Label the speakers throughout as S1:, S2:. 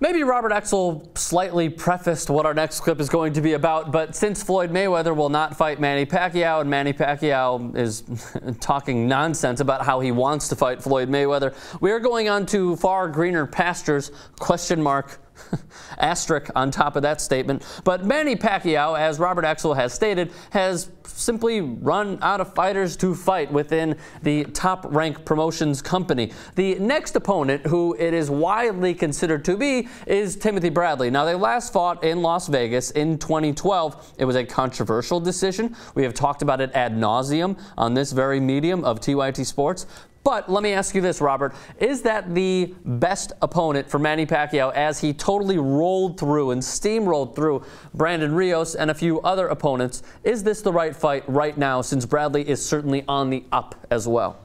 S1: Maybe Robert Exel slightly prefaced what our next clip is going to be about, but since Floyd Mayweather will not fight Manny Pacquiao, and Manny Pacquiao is talking nonsense about how he wants to fight Floyd Mayweather, we are going on to far greener pastures, question mark, asterisk on top of that statement. But Manny Pacquiao, as Robert Exel has stated, has simply run out of fighters to fight within the Top Rank Promotions company. The next opponent, who it is widely considered to be, is Timothy Bradley. Now, they last fought in Las Vegas in 2012. It was a controversial decision. We have talked about it ad nauseum on this very medium of TYT Sports. But let me ask you this, Robert. Is that the best opponent for Manny Pacquiao, as he totally rolled through and steamrolled through Brandon Rios and a few other opponents? Is this the right fight right now, since Bradley is certainly on the up as well?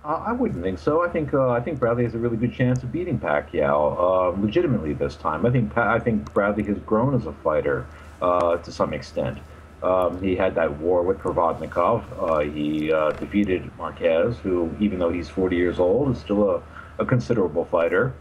S2: I wouldn't think so. I think Bradley has a really good chance of beating Pacquiao legitimately this time. I think Bradley has grown as a fighter to some extent. He had that war with Provodnikov. He defeated Marquez, who, even though he's 40 years old, is still a considerable fighter.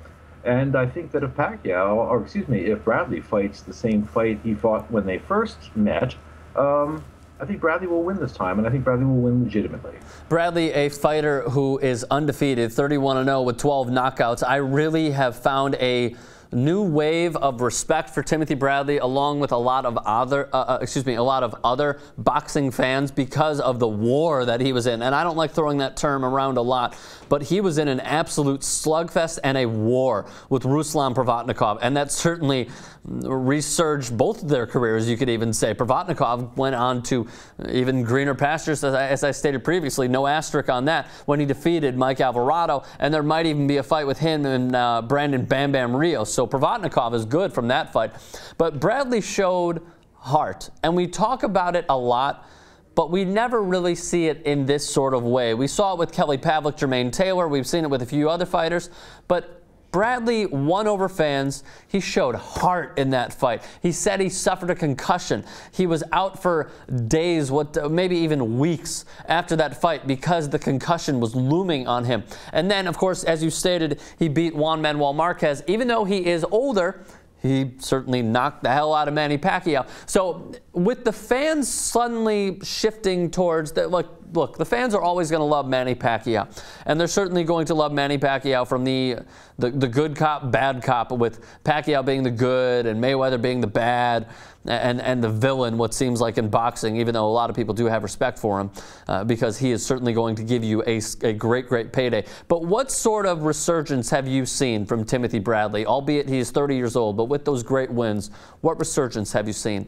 S2: And I think that if if Bradley fights the same fight he fought when they first met, I think Bradley will win this time, and I think Bradley will win legitimately.
S1: Bradley, a fighter who is undefeated, 31-0 with 12 knockouts. I really have found a new wave of respect for Timothy Bradley, along with a lot of other boxing fans, because of the war that he was in. And I don't like throwing that term around a lot, but he was in an absolute slugfest and a war with Ruslan Provodnikov, and that certainly resurged both of their careers, you could even say. Provodnikov went on to even greener pastures, as I stated previously, no asterisk on that, when he defeated Mike Alvarado, and there might even be a fight with him and Brandon Bam Bam Rios. So Provodnikov is good from that fight. But Bradley showed heart, and we talk about it a lot, but we never really see it in this sort of way. We saw it with Kelly Pavlik, Jermaine Taylor. We've seen it with a few other fighters, but Bradley won over fans. He showed heart in that fight. He said he suffered a concussion. He was out for days, maybe even weeks after that fight, because the concussion was looming on him. And then, of course, as you stated, he beat Juan Manuel Marquez. Even though he is older, he certainly knocked the hell out of Manny Pacquiao. So with the fans suddenly shifting towards look, the fans are always going to love Manny Pacquiao, and they're certainly going to love Manny Pacquiao from the good cop, bad cop, with Pacquiao being the good and Mayweather being the bad, and the villain, what seems like in boxing, even though a lot of people do have respect for him, because he is certainly going to give you a great payday. But what sort of resurgence have you seen from Timothy Bradley, albeit he is 30 years old, but with those great wins, what resurgence have you seen?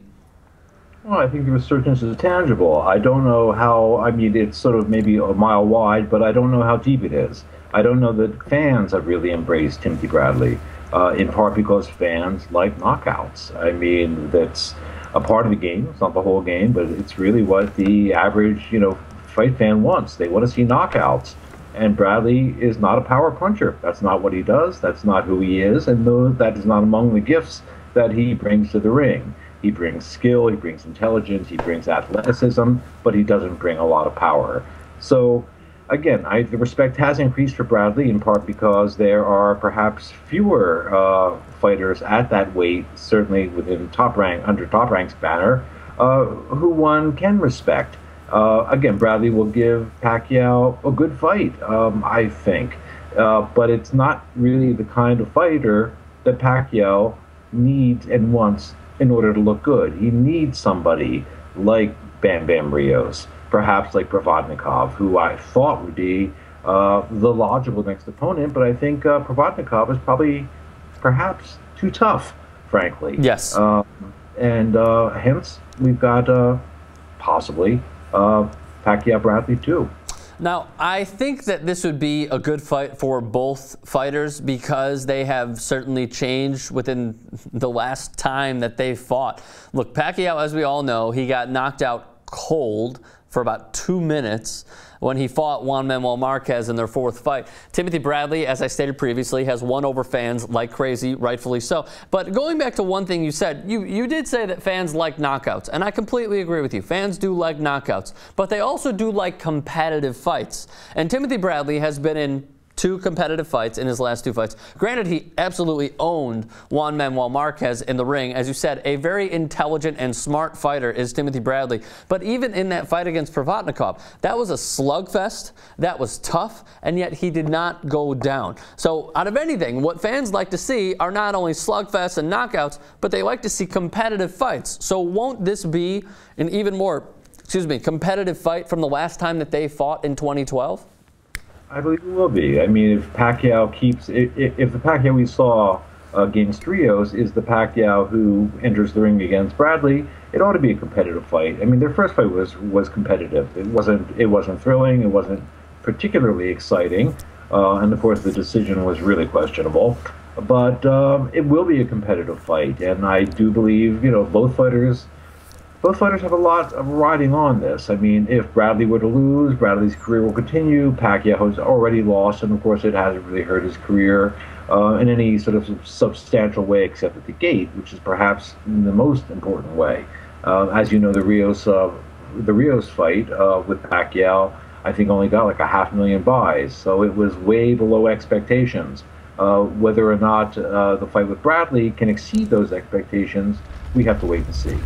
S2: Well, I think the resurgence is tangible. I don't know how, it's sort of maybe a mile wide, but I don't know how deep it is. I don't know that fans have really embraced Timothy Bradley, in part because fans like knockouts. That's a part of the game. It's not the whole game, but it's really what the average, fight fan wants. They want to see knockouts. And Bradley is not a power puncher. That's not what he does. That's not who he is. And that is not among the gifts that he brings to the ring. He brings skill, he brings intelligence, he brings athleticism, but he doesn't bring a lot of power. So, again, the respect has increased for Bradley, in part because there are perhaps fewer fighters at that weight, certainly within under Top Rank's banner, who one can respect. Again, Bradley will give Pacquiao a good fight, I think, but it's not really the kind of fighter that Pacquiao needs and wants in order to look good. He needs somebody like Bam Bam Rios, perhaps like Provodnikov, who I thought would be the logical next opponent, but I think Provodnikov is probably perhaps too tough, frankly.
S1: Yes.
S2: And hence, we've got possibly Pacquiao Bradley too.
S1: Now, I think that this would be a good fight for both fighters, because they have certainly changed within the last time that they fought. Look, Pacquiao, as we all know, he got knocked out cold for about 2 minutes when he fought Juan Manuel Marquez in their fourth fight. Timothy Bradley, as I stated previously, has won over fans like crazy, rightfully so. But going back to one thing you said, you did say that fans like knockouts, and I completely agree with you. Fans do like knockouts, but they also do like competitive fights. And Timothy Bradley has been in 2 competitive fights in his last 2 fights. Granted, he absolutely owned Juan Manuel Marquez in the ring. As you said, a very intelligent and smart fighter is Timothy Bradley. But even in that fight against Provodnikov, that was a slugfest, that was tough, and yet he did not go down. So out of anything, what fans like to see are not only slugfests and knockouts, but they like to see competitive fights. So won't this be an even more, competitive fight from the last time that they fought in 2012?
S2: I believe it will be. I mean, if Pacquiao keeps, if the Pacquiao we saw against Rios is the Pacquiao who enters the ring against Bradley, it ought to be a competitive fight. I mean, their first fight was competitive. It wasn't thrilling. It wasn't particularly exciting, and of course the decision was really questionable. But it will be a competitive fight, and I do believe both fighters have a lot of riding on this. I mean, if Bradley were to lose, Bradley's career will continue. Pacquiao has already lost, and of course it hasn't really hurt his career in any sort of substantial way except at the gate, which is perhaps the most important way. As you know, the Rios fight with Pacquiao, I think only got like 500,000 buys, so it was way below expectations. Whether or not the fight with Bradley can exceed those expectations, we have to wait and see.